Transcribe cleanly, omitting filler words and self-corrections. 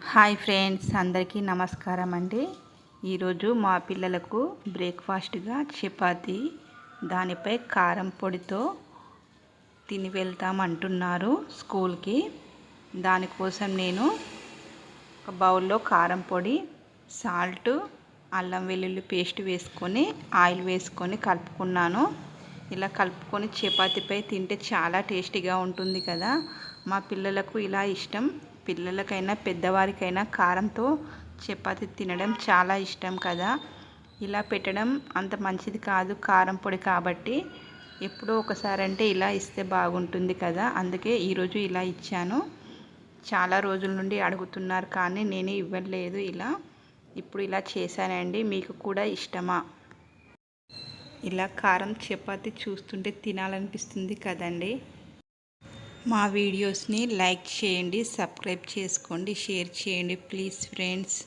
Hi friends, అందరికీ నమస్కారం అండి. ఈరోజు మా పిల్లలకు బ్రేక్ఫాస్ట్గా చపాతీ, దానిపై కారం పొడితో తిని వెళ్తామంటున్నారు స్కూల్కి. దానికోసం నేను ఒక బౌల్లో కారం పొడి, సాల్ట్, అల్లం వెల్లుల్లి పేస్ట్ వేసుకొని ఆయిల్ వేసుకొని కలుపుకున్నాను. ఇలా కలుపుకొని చపాతీపై తింటే చాలా టేస్టీగా ఉంటుంది కదా. మా పిల్లలకు ఇలా ఇష్టం. పిల్లలకైనా పెద్దవారికైనా కారంతో చపాతీ తినడం చాలా ఇష్టం కదా. ఇలా పెట్టడం అంత మంచిది కాదు కారం పొడి కాబట్టి. ఎప్పుడో ఒకసారి అంటే ఇలా ఇస్తే బాగుంటుంది కదా. అందుకే ఈరోజు ఇలా ఇచ్చాను. చాలా రోజుల నుండి అడుగుతున్నారు కానీ నేనే ఇవ్వలేదు. ఇప్పుడు ఇలా చేశానండి. మీకు కూడా ఇష్టమా? ఇలా కారం చపాతీ చూస్తుంటే తినాలనిపిస్తుంది కదండి. మా వీడియోస్ని లైక్ చేయండి, సబ్స్క్రైబ్ చేసుకోండి, షేర్ చేయండి ప్లీజ్ ఫ్రెండ్స్.